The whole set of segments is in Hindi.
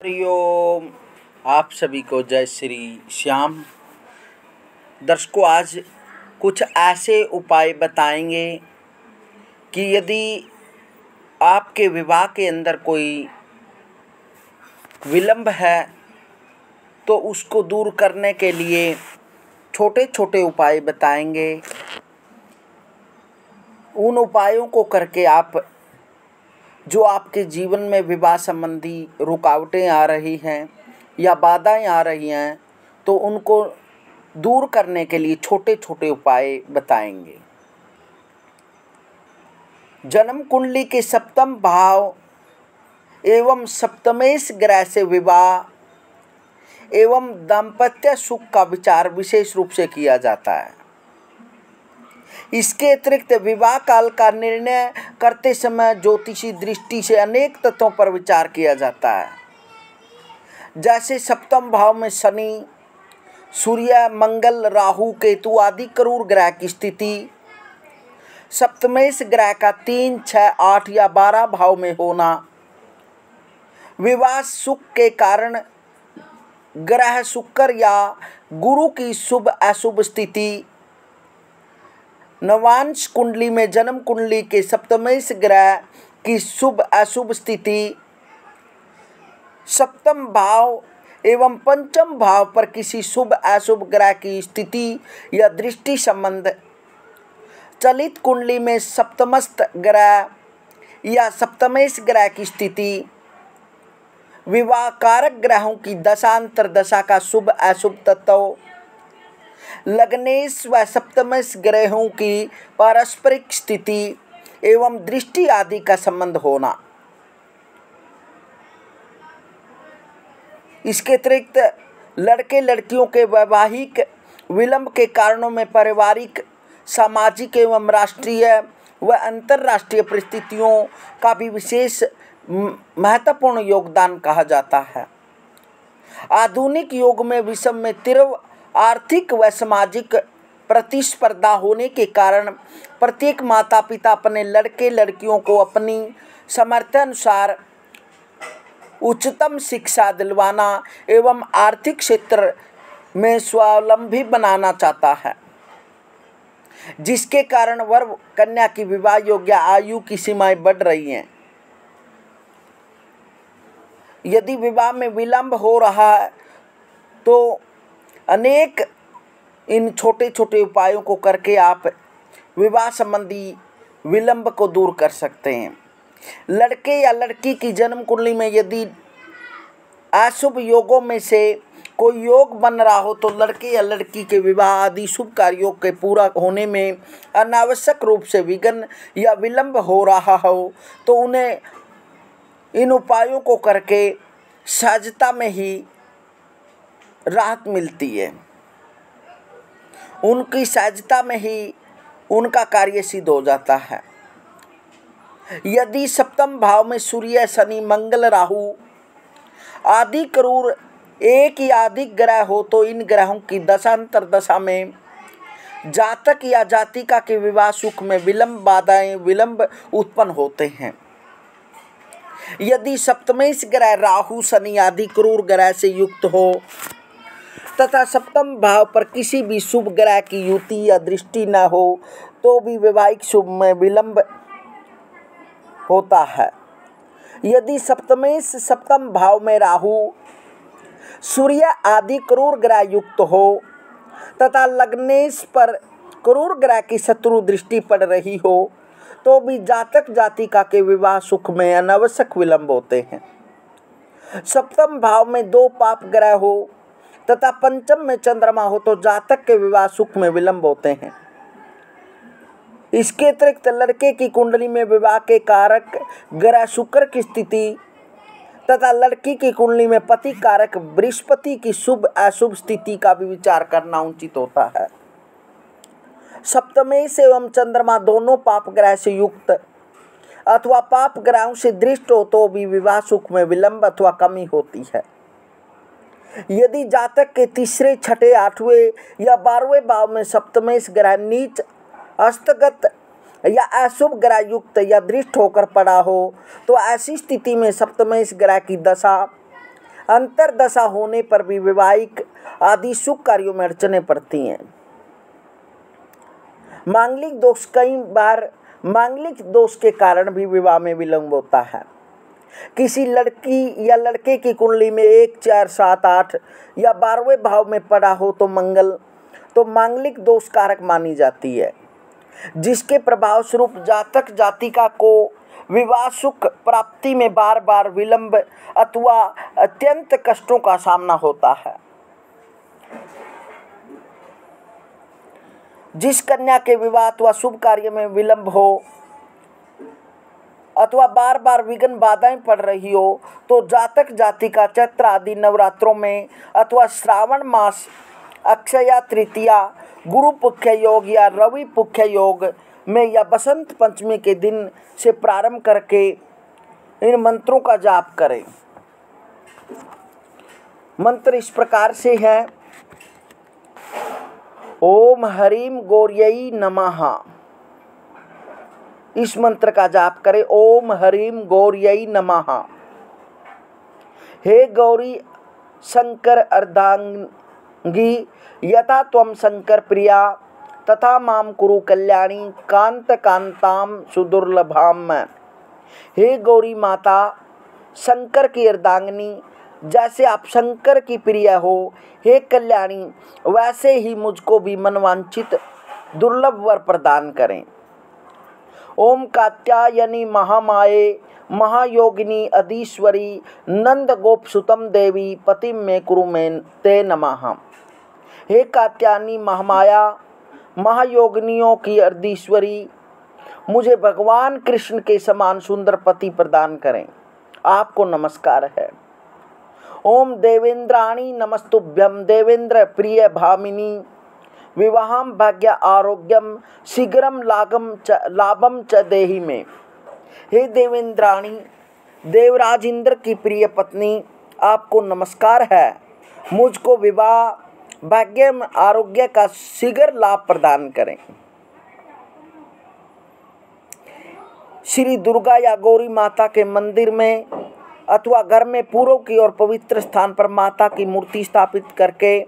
हरिओम। आप सभी को जय श्री श्याम। दर्शकों, आज कुछ ऐसे उपाय बताएंगे कि यदि आपके विवाह के अंदर कोई विलंब है तो उसको दूर करने के लिए छोटे छोटे उपाय बताएंगे। उन उपायों को करके आप जो आपके जीवन में विवाह संबंधी रुकावटें आ रही हैं या बाधाएं आ रही हैं तो उनको दूर करने के लिए छोटे छोटे उपाय बताएंगे। जन्म कुंडली के सप्तम भाव एवं सप्तमेश ग्रह से विवाह एवं दाम्पत्य सुख का विचार विशेष रूप से किया जाता है। इसके अतिरिक्त विवाह काल का निर्णय करते समय ज्योतिषी दृष्टि से अनेक तत्वों पर विचार किया जाता है, जैसे सप्तम भाव में शनि, सूर्य, मंगल, राहु, केतु आदि क्रूर ग्रह की स्थिति, सप्तमेश ग्रह का 3, 6, 8 या 12 भाव में होना, विवाह सुख के कारण ग्रह शुक्र या गुरु की शुभ अशुभ स्थिति, नवांश कुंडली में जन्म कुंडली के सप्तमेश ग्रह की शुभ अशुभ स्थिति, सप्तम भाव एवं पंचम भाव पर किसी शुभ अशुभ ग्रह की स्थिति या दृष्टि संबंध, चलित कुंडली में सप्तमस्त ग्रह या सप्तमेश ग्रह की स्थिति, विवाह कारक ग्रहों की दशांतर दशा का शुभ अशुभ तत्व, लग्नेश व सप्तमेश ग्रहों की पारस्परिक स्थिति एवं दृष्टि आदि का संबंध होना। इसके अतिरिक्त लड़के लड़कियों के वैवाहिक विलंब के कारणों में पारिवारिक, सामाजिक एवं राष्ट्रीय व अंतर्राष्ट्रीय परिस्थितियों का भी विशेष महत्वपूर्ण योगदान कहा जाता है। आधुनिक युग में विषम में तीव्र आर्थिक व सामाजिक प्रतिस्पर्धा होने के कारण प्रत्येक माता पिता अपने लड़के लड़कियों को अपनी सामर्थ्यानुसार उच्चतम शिक्षा दिलवाना एवं आर्थिक क्षेत्र में स्वावलंबी बनाना चाहता है, जिसके कारण वर कन्या की विवाह योग्य आयु की सीमाएं बढ़ रही हैं। यदि विवाह में विलंब हो रहा है तो अनेक इन छोटे छोटे उपायों को करके आप विवाह संबंधी विलंब को दूर कर सकते हैं। लड़के या लड़की की जन्म कुंडली में यदि अशुभ योगों में से कोई योग बन रहा हो तो लड़के या लड़की के विवाह आदि शुभ कार्यों के पूरा होने में अनावश्यक रूप से विघ्न या विलंब हो रहा हो तो उन्हें इन उपायों को करके सहजता में ही राहत मिलती है। उनकी सहजता में ही उनका कार्य सिद्ध हो जाता है। यदि सप्तम भाव में सूर्य, शनि, मंगल, राहु आदि क्रूर एक या अधिक ग्रह हो तो इन ग्रहों की दशांतर दशा में जातक या जातिका के विवाह सुख में विलंब, बाधाएं, विलंब उत्पन्न होते हैं। यदि सप्तमेश ग्रह राहु, शनि आदि क्रूर ग्रह से युक्त हो तथा सप्तम भाव पर किसी भी शुभ ग्रह की युति या दृष्टि न हो तो भी वैवाहिक शुभ में विलंब होता है। यदि सप्तमेश सप्तम भाव में राहु, सूर्य आदि क्रूर ग्रह युक्त हो तथा लग्नेश पर क्रूर ग्रह की शत्रु दृष्टि पड़ रही हो तो भी जातक जातिका के विवाह सुख में अनावश्यक विलंब होते हैं। सप्तम भाव में 2 पाप ग्रह हो तथा पंचम में चंद्रमा हो तो जातक के विवाह सुख में विलंब होते हैं। इसके अतिरिक्त लड़के की कुंडली में विवाह के कारक ग्रह शुक्र की स्थिति तथा लड़की की कुंडली में पति कारक बृहस्पति की शुभ अशुभ स्थिति का भी विचार करना उचित होता है। सप्तमेश एवं चंद्रमा दोनों पाप ग्रह से युक्त अथवा पाप ग्रहों से दृष्ट हो तो भी विवाह सुख में विलंब अथवा कमी होती है। यदि जातक के तीसरे, छठे, 8वें या 12वें भाव में सप्तमेश ग्रह नीच, अस्तगत या अशुभ ग्रह युक्त या दृष्ट होकर पड़ा हो तो ऐसी स्थिति में सप्तमेश ग्रह की दशा अंतरदशा होने पर भी वैवाहिक आदि शुभ कार्यों में अड़चनें पड़ती हैं। मांगलिक दोष, कई बार मांगलिक दोष के कारण भी विवाह में विलंब होता है। किसी लड़की या लड़के की कुंडली में 1, 4, 7, 8 या 12वें भाव में पड़ा हो तो मंगल तो मांगलिक दोष कारक मानी जाती है, जिसके प्रभाव स्वरूप जातक जातिका को विवाह सुख प्राप्ति में बार बार विलंब अथवा अत्यंत कष्टों का सामना होता है। जिस कन्या के विवाह अथवा शुभ कार्य में विलंब हो अथवा बार बार विघ्न बाधाएं पड़ रही हो तो जातक जातिका चैत्र आदि नवरात्रों में अथवा श्रावण मास अक्षया तृतीया, गुरु पुख्य योग या रवि पुख्य योग में या बसंत पंचमी के दिन से प्रारंभ करके इन मंत्रों का जाप करें। मंत्र इस प्रकार से है, ओम ह्रीं गौर्यै नमः। इस मंत्र का जाप करें, ओम ह्रीं गौर्यै नमः। हे गौरी शंकर अर्धांगी यथा त्वं शंकर प्रिया तथा माम कुरु कल्याणी कांत कांताम सुदुर्लभाम। हे गौरी माता शंकर की अर्धांगिनी, जैसे आप शंकर की प्रिय हो, हे कल्याणी वैसे ही मुझको भी मनवांछित दुर्लभ वर प्रदान करें। ओम कात्यायनी महामाये महायोगिनी अधीश्वरी नंद गोप सुतम देवी पतिम में कुरु में ते नमः। हे कात्यायनी महामाया महायोगिनियों की अधीश्वरी, मुझे भगवान कृष्ण के समान सुंदर पति प्रदान करें। आपको नमस्कार है। ओम देवेंद्राणी नमस्तुभ्यं देवेंद्र प्रिय भामिनी विवाहम भाग्य आरोग्यम शीघ्रम लाभम च देहि में। हे देवेंद्राणी देवराज इंद्र की प्रिय पत्नी, आपको नमस्कार है। मुझको विवाह भाग्य आरोग्य का शीघ्र लाभ प्रदान करें। श्री दुर्गा या गौरी माता के मंदिर में अथवा घर में पूर्व की ओर पवित्र स्थान पर माता की मूर्ति स्थापित करके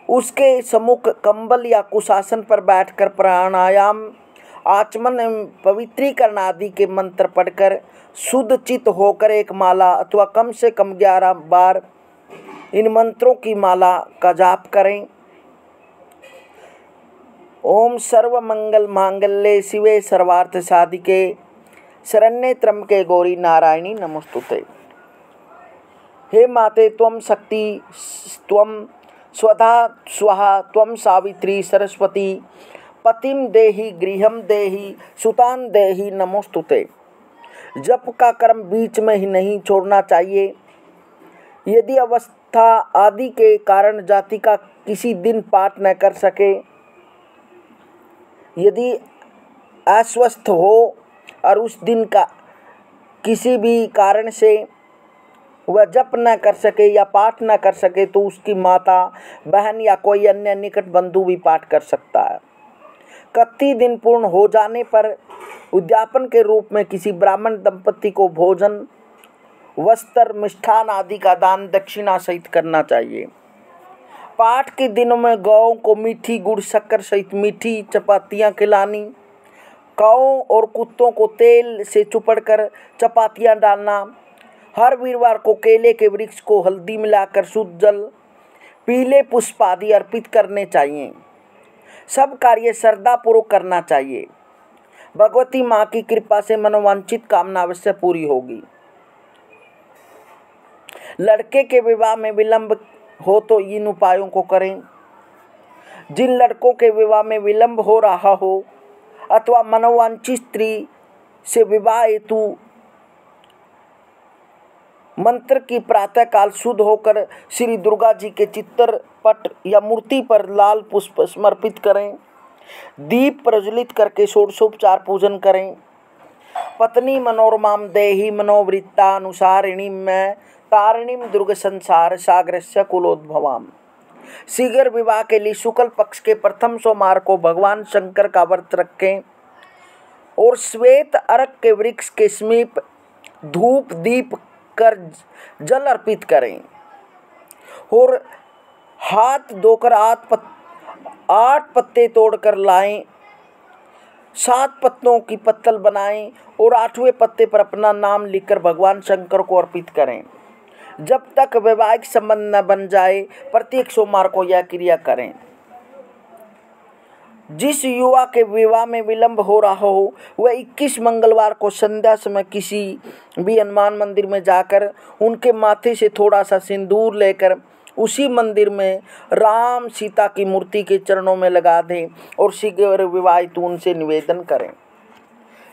उसके सम्मुख कंबल या कुशासन पर बैठकर प्राणायाम आचमन एवं पवित्रीकरण आदि के मंत्र पढ़कर शुद्ध चित्त होकर एक माला अथवा कम से कम 11 बार इन मंत्रों की माला का जाप करें। ओम सर्व मंगल मांगल्ये शिवे सर्वार्थ साधिके शरण्ये त्र्यंबके गौरी नारायणी नमोस्तुते। हे माते त्वं शक्ति त्वं स्वधा स्वाहा त्वं सावित्री सरस्वती पतिम देहि गृहम देहि सुतान देहि नमोस्तुते। जप का कर्म बीच में ही नहीं छोड़ना चाहिए। यदि अवस्था आदि के कारण जाति का किसी दिन पाठ न कर सके, यदि अस्वस्थ हो और उस दिन का किसी भी कारण से वह जप न कर सके या पाठ न कर सके तो उसकी माता बहन या कोई अन्य निकट बंधु भी पाठ कर सकता है। 31 दिन पूर्ण हो जाने पर उद्यापन के रूप में किसी ब्राह्मण दंपति को भोजन वस्त्र मिष्ठान आदि का दान दक्षिणा सहित करना चाहिए। पाठ के दिनों में गौओं को मीठी गुड़ शक्कर सहित मीठी चपातियाँ खिलानी, काओं और कुत्तों को तेल से चुपड़कर चपातियाँ डालना, हर वीरवार को केले के वृक्ष को हल्दी मिलाकर शुद्ध जल पीले पुष्प आदि अर्पित करने चाहिए। सब कार्य श्रद्धापूर्वक करना चाहिए। भगवती माँ की कृपा से मनोवांछित कामना अवश्य पूरी होगी। लड़के के विवाह में विलंब हो तो इन उपायों को करें। जिन लड़कों के विवाह में विलंब हो रहा हो अथवा मनोवांछित स्त्री से विवाह हेतु मंत्र की प्रातः काल शुद्ध होकर श्री दुर्गा जी के चित्र पट या मूर्ति पर लाल पुष्प समर्पित करें। दीप प्रज्वलित करके षोडशोपचार पूजन करें। पत्नी मनोरमाम देहि मनोवृत्तानुसारिणीं में तारिणीं दुर्ग संसार सागरस्य कुलोद्भवाम। शीघ्र विवाह के लिए शुक्ल पक्ष के प्रथम सोमवार को भगवान शंकर का व्रत रखें और श्वेत अर्क के वृक्ष के समीप धूप दीप कर जल अर्पित करें और हाथ धोकर 8 पत्ते तोड़कर लाएं, 7 पत्तों की पत्तल बनाएं और 8वें पत्ते पर अपना नाम लिखकर भगवान शंकर को अर्पित करें। जब तक वैवाहिक संबंध न बन जाए प्रत्येक सोमवार को यह क्रिया करें। जिस युवा के विवाह में विलंब हो रहा हो वह 21 मंगलवार को संध्या समय किसी भी हनुमान मंदिर में जाकर उनके माथे से थोड़ा सा सिंदूर लेकर उसी मंदिर में राम सीता की मूर्ति के चरणों में लगा दें और शीघ्र विवाहित उनसे निवेदन करें।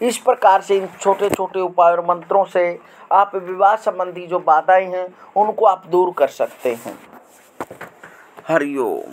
इस प्रकार से इन छोटे छोटे उपाय और मंत्रों से आप विवाह संबंधी जो बाधाएं हैं उनको आप दूर कर सकते हैं। हरि ओम।